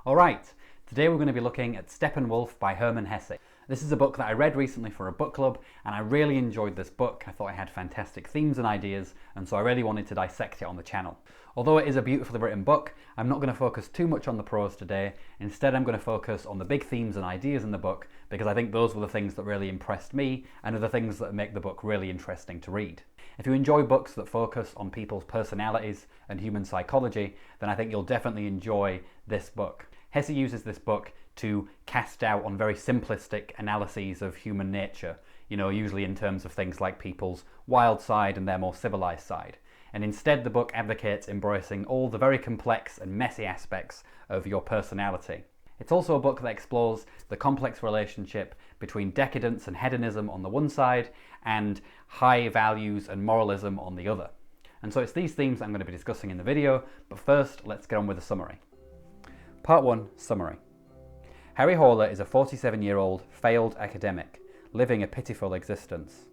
Alright, today we're going to be looking at Steppenwolf by Hermann Hesse. This is a book that I read recently for a book club, and I really enjoyed this book. I thought it had fantastic themes and ideas, and so I really wanted to dissect it on the channel. Although it is a beautifully written book, I'm not going to focus too much on the prose today. Instead, I'm going to focus on the big themes and ideas in the book, because I think those were the things that really impressed me, and are the things that make the book really interesting to read. If you enjoy books that focus on people's personalities and human psychology, then I think you'll definitely enjoy this book. Hesse uses this book to cast doubt on very simplistic analyses of human nature, usually in terms of things like people's wild side and their more civilized side. And instead the book advocates embracing all the very complex and messy aspects of your personality. It's also a book that explores the complex relationship between decadence and hedonism on the one side and high values and moralism on the other. And so it's these themes I'm going to be discussing in the video, but first let's get on with the summary. Part 1, Summary. Harry Horler is a 47-year-old failed academic, living a pitiful existence.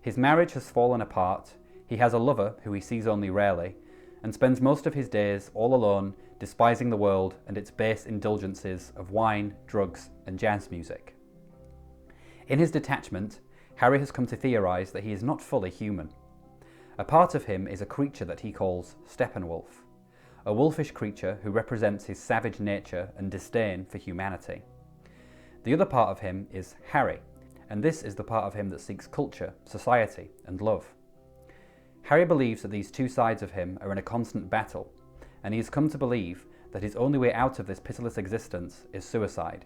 His marriage has fallen apart, he has a lover who he sees only rarely, and spends most of his days all alone, despising the world and its base indulgences of wine, drugs, and jazz music. In his detachment, Harry has come to theorise that he is not fully human. A part of him is a creature that he calls Steppenwolf, a wolfish creature who represents his savage nature and disdain for humanity. The other part of him is Harry, and this is the part of him that seeks culture, society, and love. Harry believes that these two sides of him are in a constant battle, and he has come to believe that his only way out of this pitiless existence is suicide.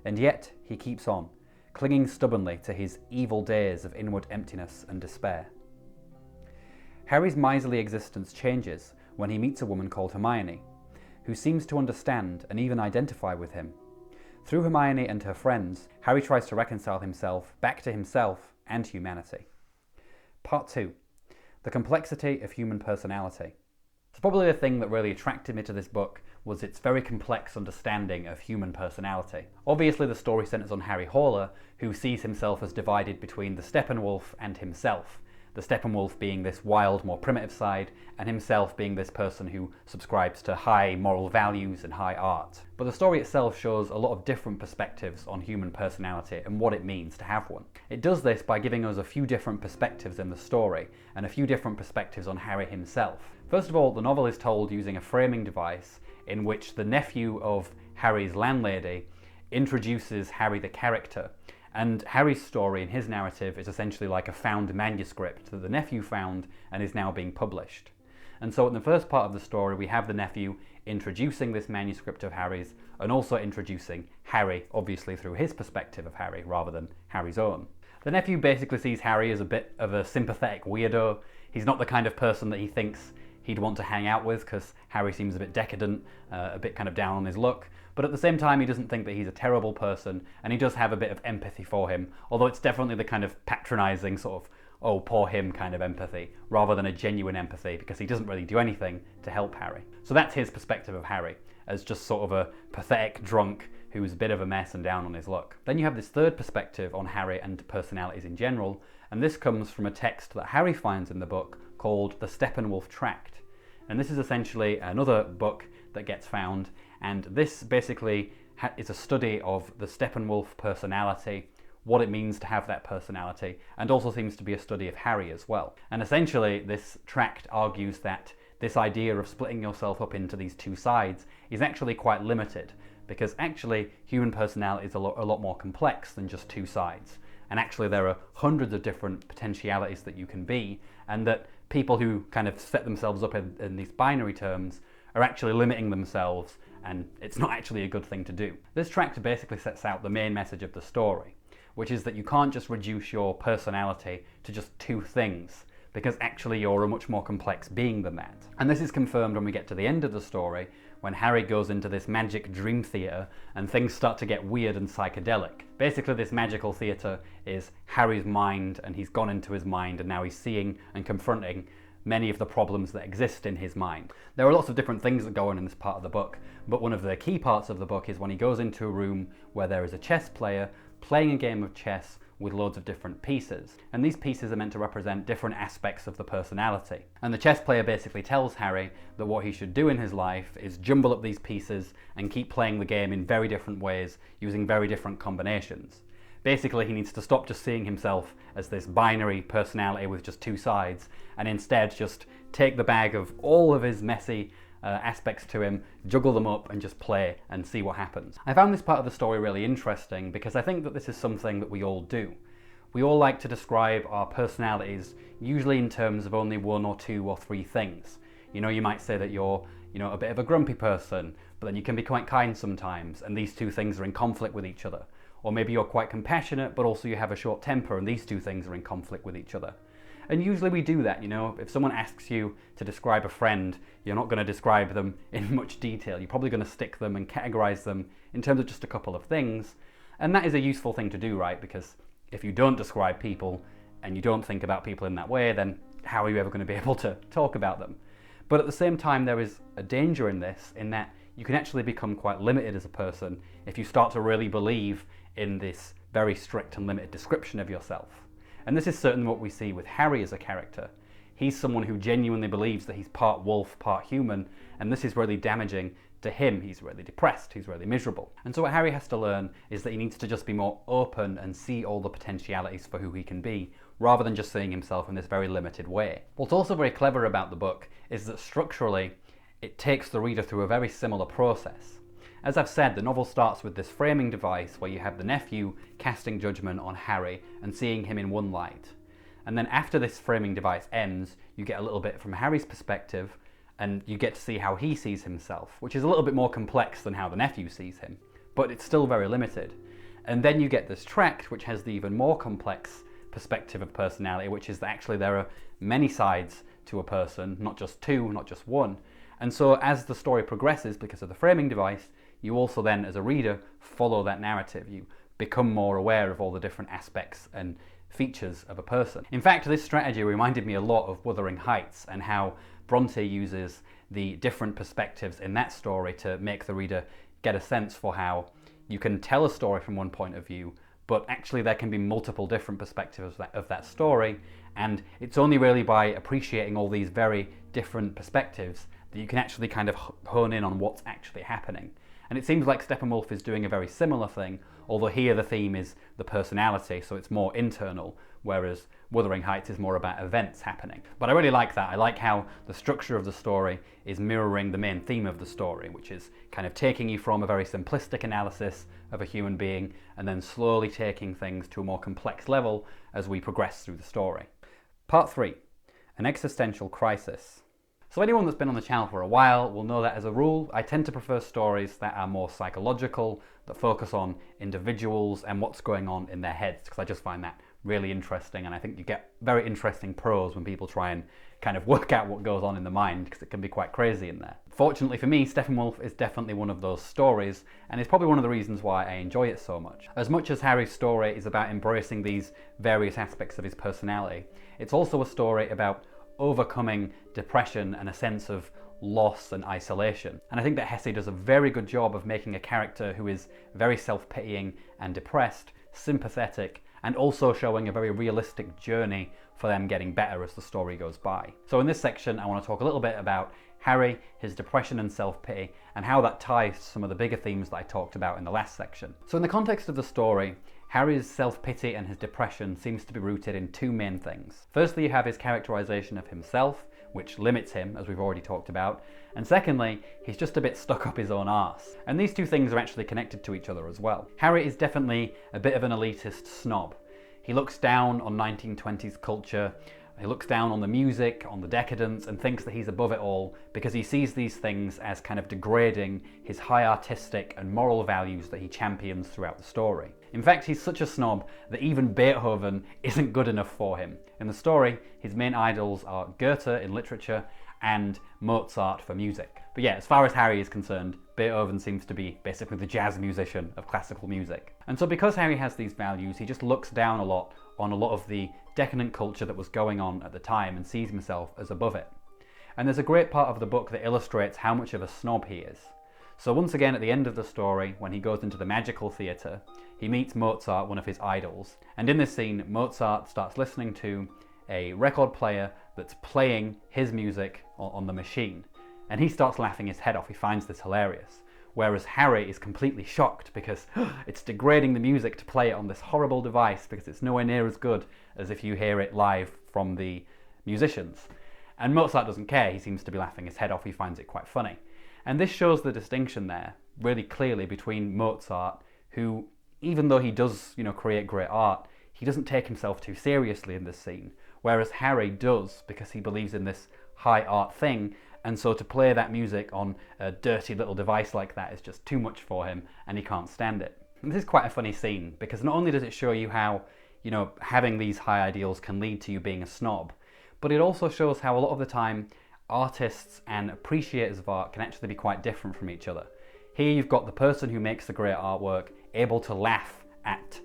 And yet he keeps on, clinging stubbornly to his evil days of inward emptiness and despair. Harry's miserly existence changes when he meets a woman called Hermione, who seems to understand and even identify with him. Through Hermione and her friends, Harry tries to reconcile himself back to himself and humanity. Part 2. The complexity of human personality. So probably the thing that really attracted me to this book was its very complex understanding of human personality. Obviously the story centres on Harry Horler, who sees himself as divided between the Steppenwolf and himself. The Steppenwolf being this wild, more primitive side, and himself being this person who subscribes to high moral values and high art. But the story itself shows a lot of different perspectives on human personality and what it means to have one. It does this by giving us a few different perspectives in the story, and a few different perspectives on Harry himself. First of all, the novel is told using a framing device in which the nephew of Harry's landlady introduces Harry the character. And Harry's story in his narrative is essentially like a found manuscript that the nephew found and is now being published. And so in the first part of the story we have the nephew introducing this manuscript of Harry's and also introducing Harry, obviously through his perspective of Harry rather than Harry's own. The nephew basically sees Harry as a bit of a sympathetic weirdo. He's not the kind of person that he thinks he'd want to hang out with because Harry seems a bit decadent, a bit kind of down on his luck. But at the same time, he doesn't think that he's a terrible person, and he does have a bit of empathy for him, although it's definitely the kind of patronising sort of, oh, poor him kind of empathy, rather than a genuine empathy, because he doesn't really do anything to help Harry. So that's his perspective of Harry, as just sort of a pathetic drunk who's a bit of a mess and down on his luck. Then you have this third perspective on Harry and personalities in general, and this comes from a text that Harry finds in the book called the Steppenwolf Tract. And this is essentially another book that gets found, and this basically is a study of the Steppenwolf personality, what it means to have that personality, and also seems to be a study of Harry as well. And essentially this tract argues that this idea of splitting yourself up into these two sides is actually quite limited, because actually human personality is a lot more complex than just two sides. And actually there are hundreds of different potentialities that you can be, and that people who kind of set themselves up in these binary terms are actually limiting themselves, and it's not actually a good thing to do. This tract basically sets out the main message of the story, which is that you can't just reduce your personality to just two things, because actually you're a much more complex being than that. And this is confirmed when we get to the end of the story, when Harry goes into this magic dream theatre and things start to get weird and psychedelic. Basically this magical theatre is Harry's mind, and he's gone into his mind and now he's seeing and confronting many of the problems that exist in his mind. There are lots of different things that go on in this part of the book, but one of the key parts of the book is when he goes into a room where there is a chess player playing a game of chess with loads of different pieces. And these pieces are meant to represent different aspects of the personality. And the chess player basically tells Harry that what he should do in his life is jumble up these pieces and keep playing the game in very different ways, using very different combinations. Basically, he needs to stop just seeing himself as this binary personality with just two sides, and instead just take the bag of all of his messy aspects to him, juggle them up and just play and see what happens. I found this part of the story really interesting because I think that this is something that we all do. We all like to describe our personalities usually in terms of only one or two or three things. You know, you might say that you're, a bit of a grumpy person, but then you can be quite kind sometimes, and these two things are in conflict with each other. Or maybe you're quite compassionate, but also you have a short temper, and these two things are in conflict with each other. And usually we do that, if someone asks you to describe a friend, you're not going to describe them in much detail. You're probably going to stick them and categorize them in terms of just a couple of things. And that is a useful thing to do, right? Because if you don't describe people and you don't think about people in that way, then how are you ever going to be able to talk about them? But at the same time, there is a danger in this, in that you can actually become quite limited as a person if you start to really believe in this very strict and limited description of yourself. And this is certainly what we see with Harry as a character. He's someone who genuinely believes that he's part wolf, part human, and this is really damaging to him. He's really depressed, he's really miserable. And so what Harry has to learn is that he needs to just be more open and see all the potentialities for who he can be, rather than just seeing himself in this very limited way. What's also very clever about the book is that structurally, it takes the reader through a very similar process. As I've said, the novel starts with this framing device where you have the nephew casting judgment on Harry and seeing him in one light. And then after this framing device ends, you get a little bit from Harry's perspective and you get to see how he sees himself, which is a little bit more complex than how the nephew sees him, but it's still very limited. And then you get this tract which has the even more complex perspective of personality, which is that actually there are many sides to a person, not just two, not just one. And so as the story progresses, because of the framing device, you also then, as a reader, follow that narrative. You become more aware of all the different aspects and features of a person. In fact, this strategy reminded me a lot of Wuthering Heights and how Bronte uses the different perspectives in that story to make the reader get a sense for how you can tell a story from one point of view, but actually there can be multiple different perspectives of that story, and it's only really by appreciating all these very different perspectives that you can actually kind of hone in on what's actually happening. And it seems like Steppenwolf is doing a very similar thing, although here the theme is the personality, so it's more internal, whereas Wuthering Heights is more about events happening. But I really like that. I like how the structure of the story is mirroring the main theme of the story, which is kind of taking you from a very simplistic analysis of a human being and then slowly taking things to a more complex level as we progress through the story. Part 3. An Existential Crisis. So anyone that's been on the channel for a while will know that as a rule, I tend to prefer stories that are more psychological, that focus on individuals and what's going on in their heads, because I just find that really interesting, and I think you get very interesting prose when people try and kind of work out what goes on in the mind, because it can be quite crazy in there. Fortunately for me, Steppenwolf is definitely one of those stories, and it's probably one of the reasons why I enjoy it so much. As much as Harry's story is about embracing these various aspects of his personality, it's also a story about overcoming depression and a sense of loss and isolation. And I think that Hesse does a very good job of making a character who is very self-pitying and depressed, sympathetic, and also showing a very realistic journey for them getting better as the story goes by. So in this section, I want to talk a little bit about Harry, his depression and self-pity, and how that ties to some of the bigger themes that I talked about in the last section. So in the context of the story, Harry's self-pity and his depression seems to be rooted in two main things. Firstly, you have his characterization of himself, which limits him, as we've already talked about. And secondly, he's just a bit stuck up his own arse. And these two things are actually connected to each other as well. Harry is definitely a bit of an elitist snob. He looks down on 1920s culture, he looks down on the music, on the decadence, and thinks that he's above it all because he sees these things as kind of degrading his high artistic and moral values that he champions throughout the story. In fact, he's such a snob that even Beethoven isn't good enough for him. In the story, his main idols are Goethe in literature and Mozart for music. But yeah, as far as Harry is concerned, Beethoven seems to be basically the jazz musician of classical music. And so because Harry has these values, he just looks down a lot on a lot of the decadent culture that was going on at the time and sees himself as above it. And there's a great part of the book that illustrates how much of a snob he is. So once again, at the end of the story, when he goes into the magical theatre, he meets Mozart, one of his idols. And in this scene, Mozart starts listening to a record player that's playing his music on the machine. And he starts laughing his head off. He finds this hilarious. Whereas Harry is completely shocked because it's degrading the music to play it on this horrible device because it's nowhere near as good as if you hear it live from the musicians. And Mozart doesn't care. He seems to be laughing his head off. He finds it quite funny. And this shows the distinction there really clearly between Mozart, who, even though he does, create great art, he doesn't take himself too seriously in this scene. Whereas Harry does, because he believes in this high art thing, and so to play that music on a dirty little device like that is just too much for him, and he can't stand it. And this is quite a funny scene, because not only does it show you how, having these high ideals can lead to you being a snob, but it also shows how a lot of the time artists and appreciators of art can actually be quite different from each other. Here you've got the person who makes the great artwork able to laugh at,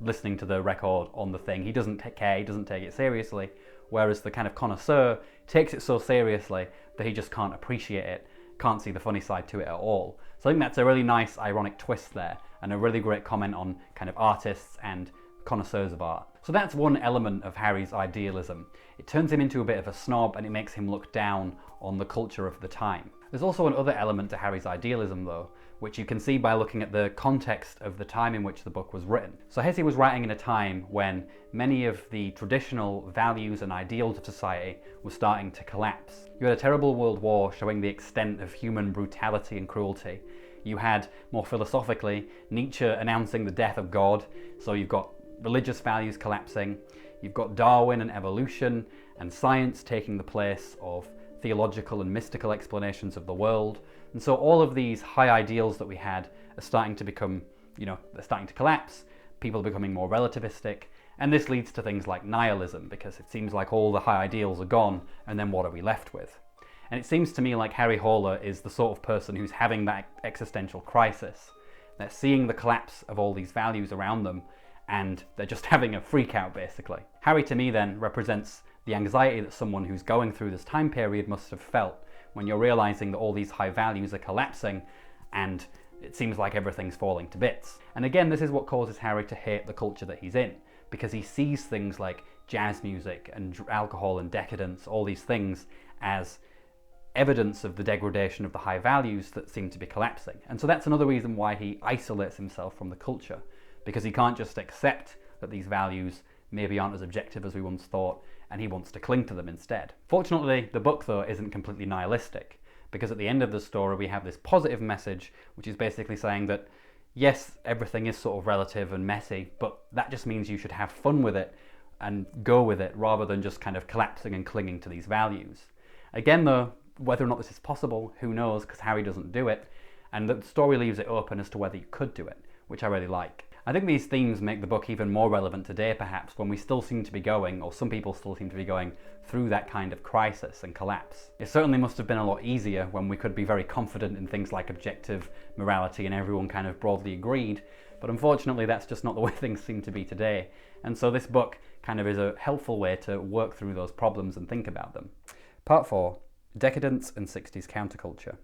listening to the record on the thing. He doesn't care, he doesn't take it seriously, whereas the kind of connoisseur takes it so seriously that he just can't appreciate it, can't see the funny side to it at all. So I think that's a really nice ironic twist there, and a really great comment on kind of artists and connoisseurs of art. So that's one element of Harry's idealism. It turns him into a bit of a snob, and it makes him look down on the culture of the time. There's also another element to Harry's idealism though, which you can see by looking at the context of the time in which the book was written. So Hesse was writing in a time when many of the traditional values and ideals of society were starting to collapse. You had a terrible world war showing the extent of human brutality and cruelty. You had, more philosophically, Nietzsche announcing the death of God, so you've got religious values collapsing, you've got Darwin and evolution, and science taking the place of theological and mystical explanations of the world. And so all of these high ideals that we had are starting to become, they're starting to collapse, people are becoming more relativistic, and this leads to things like nihilism, because it seems like all the high ideals are gone, and then what are we left with? And it seems to me like Harry Hole is the sort of person who's having that existential crisis. They're seeing the collapse of all these values around them, and they're just having a freak out, basically. Harry, to me, then, represents the anxiety that someone who's going through this time period must have felt when you're realizing that all these high values are collapsing and it seems like everything's falling to bits. And again, this is what causes Harry to hate the culture that he's in, because he sees things like jazz music and alcohol and decadence, all these things, as evidence of the degradation of the high values that seem to be collapsing. And so that's another reason why he isolates himself from the culture, because he can't just accept that these values maybe aren't as objective as we once thought, and he wants to cling to them instead. Fortunately, the book though isn't completely nihilistic, because at the end of the story we have this positive message, which is basically saying that yes, everything is sort of relative and messy, but that just means you should have fun with it and go with it, rather than just kind of collapsing and clinging to these values. Again though, whether or not this is possible, who knows, because Harry doesn't do it, and the story leaves it open as to whether you could do it, which I really like. I think these themes make the book even more relevant today, perhaps, when we still seem to be going, or some people still seem to be going, through that kind of crisis and collapse. It certainly must have been a lot easier when we could be very confident in things like objective morality and everyone kind of broadly agreed, but unfortunately that's just not the way things seem to be today. And so this book kind of is a helpful way to work through those problems and think about them. Part 4. Decadence and 60s counterculture.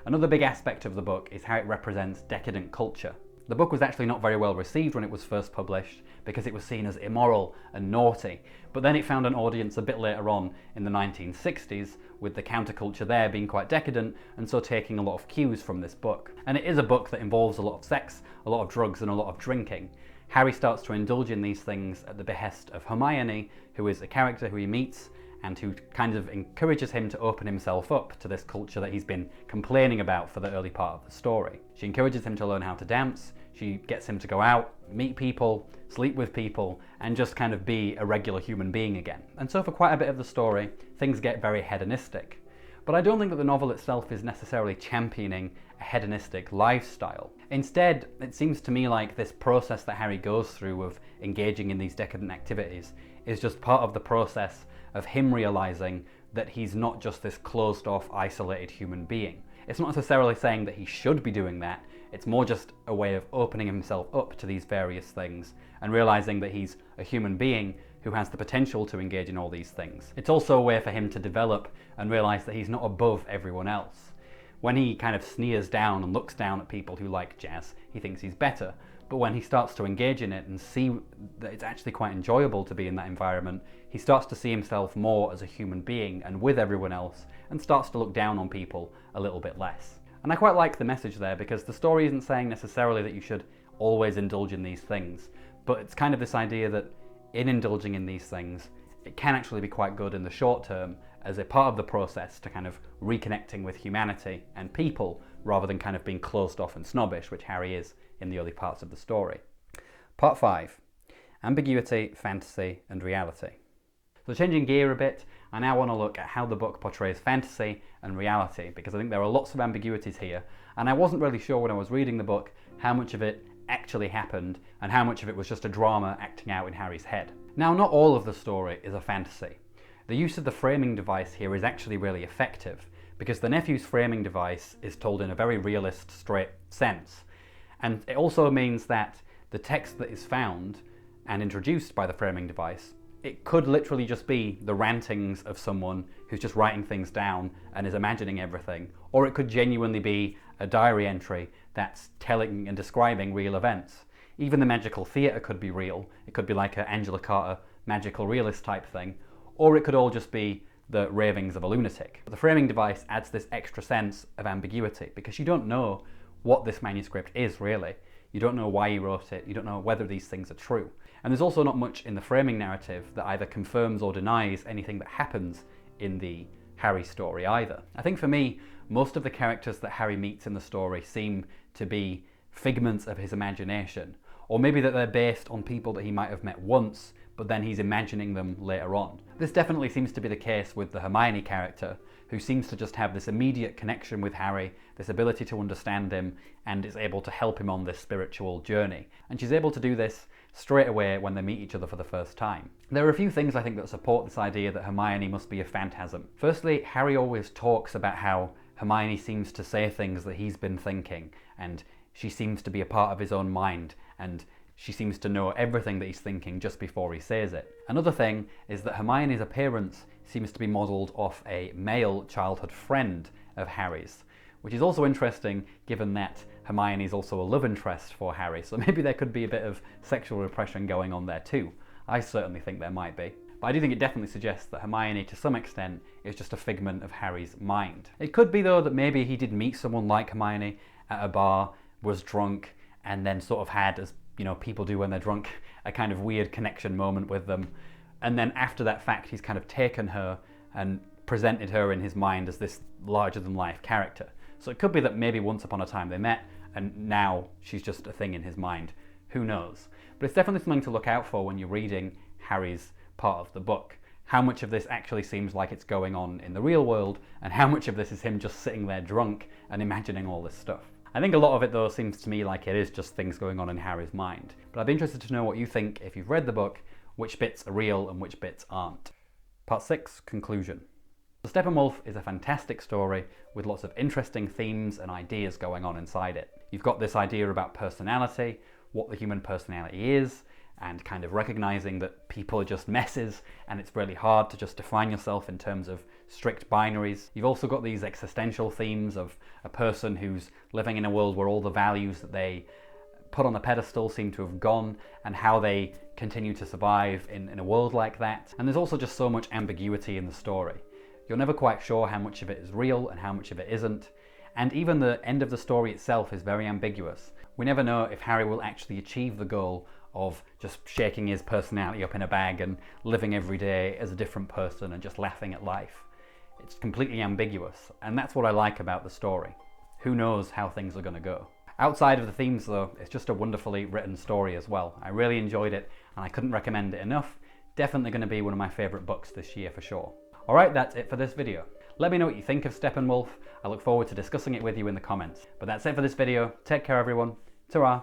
Another big aspect of the book is how it represents decadent culture. The book was actually not very well received when it was first published because it was seen as immoral and naughty, but then it found an audience a bit later on in the 1960s, with the counterculture there being quite decadent and so taking a lot of cues from this book. And it is a book that involves a lot of sex, a lot of drugs and a lot of drinking. Harry starts to indulge in these things at the behest of Hermione, who is a character who he meets and who kind of encourages him to open himself up to this culture that he's been complaining about for the early part of the story. She encourages him to learn how to dance, she gets him to go out, meet people, sleep with people, and just kind of be a regular human being again. And so for quite a bit of the story, things get very hedonistic. But I don't think that the novel itself is necessarily championing a hedonistic lifestyle. Instead, it seems to me like this process that Harry goes through of engaging in these decadent activities is just part of the process of him realizing that he's not just this closed-off, isolated human being. It's not necessarily saying that he should be doing that, it's more just a way of opening himself up to these various things and realizing that he's a human being who has the potential to engage in all these things. It's also a way for him to develop and realize that he's not above everyone else. When he kind of sneers down and looks down at people who like jazz, he thinks he's better. But when he starts to engage in it and see that it's actually quite enjoyable to be in that environment, he starts to see himself more as a human being and with everyone else, and starts to look down on people a little bit less. And I quite like the message there, because the story isn't saying necessarily that you should always indulge in these things, but it's kind of this idea that in indulging in these things, it can actually be quite good in the short term as a part of the process to kind of reconnecting with humanity and people, rather than kind of being closed off and snobbish, which Harry is in the early parts of the story. Part 5. Ambiguity, fantasy and reality. So changing gear a bit, I now want to look at how the book portrays fantasy and reality, because I think there are lots of ambiguities here, and I wasn't really sure when I was reading the book how much of it actually happened and how much of it was just a drama acting out in Harry's head. Now, not all of the story is a fantasy. The use of the framing device here is actually really effective, because the nephew's framing device is told in a very realist, straight sense. And it also means that the text that is found and introduced by the framing device, it could literally just be the rantings of someone who's just writing things down and is imagining everything, or it could genuinely be a diary entry that's telling and describing real events. Even the magical theatre could be real. It could be like an Angela Carter magical realist type thing, or it could all just be the ravings of a lunatic. But the framing device adds this extra sense of ambiguity, because you don't know what this manuscript is really. You don't know why he wrote it, you don't know whether these things are true. And there's also not much in the framing narrative that either confirms or denies anything that happens in the Harry story either. I think for me, most of the characters that Harry meets in the story seem to be figments of his imagination, or maybe that they're based on people that he might have met once, but then he's imagining them later on. This definitely seems to be the case with the Hermione character, who seems to just have this immediate connection with Harry, this ability to understand him, and is able to help him on this spiritual journey. And she's able to do this straight away when they meet each other for the first time. There are a few things I think that support this idea that Hermione must be a phantasm. Firstly, Harry always talks about how Hermione seems to say things that he's been thinking, and she seems to be a part of his own mind, and she seems to know everything that he's thinking just before he says it. Another thing is that Hermione's appearance seems to be modelled off a male childhood friend of Harry's, which is also interesting given that Hermione is also a love interest for Harry, so maybe there could be a bit of sexual repression going on there too. I certainly think there might be. But I do think it definitely suggests that Hermione, to some extent, is just a figment of Harry's mind. It could be, though, that maybe he did meet someone like Hermione at a bar, was drunk, and then sort of had, as you know, people do when they're drunk, a kind of weird connection moment with them. And then after that fact, he's kind of taken her and presented her in his mind as this larger-than-life character. So it could be that maybe once upon a time they met, and now she's just a thing in his mind. Who knows? But it's definitely something to look out for when you're reading Harry's part of the book. How much of this actually seems like it's going on in the real world, and how much of this is him just sitting there drunk and imagining all this stuff. I think a lot of it, though, seems to me like it is just things going on in Harry's mind. But I'd be interested to know what you think if you've read the book, which bits are real and which bits aren't. Part 6, conclusion. The Steppenwolf is a fantastic story with lots of interesting themes and ideas going on inside it. You've got this idea about personality, what the human personality is, and kind of recognizing that people are just messes and it's really hard to just define yourself in terms of strict binaries. You've also got these existential themes of a person who's living in a world where all the values that they put on a pedestal seem to have gone, and how they continue to survive in a world like that. And there's also just so much ambiguity in the story. You're never quite sure how much of it is real and how much of it isn't. And even the end of the story itself is very ambiguous. We never know if Harry will actually achieve the goal of just shaking his personality up in a bag and living every day as a different person and just laughing at life. It's completely ambiguous, and that's what I like about the story. Who knows how things are going to go. Outside of the themes, though, it's just a wonderfully written story as well. I really enjoyed it, and I couldn't recommend it enough. Definitely going to be one of my favourite books this year for sure. Alright, that's it for this video. Let me know what you think of Steppenwolf. I look forward to discussing it with you in the comments. But that's it for this video. Take care, everyone. Ta-ra.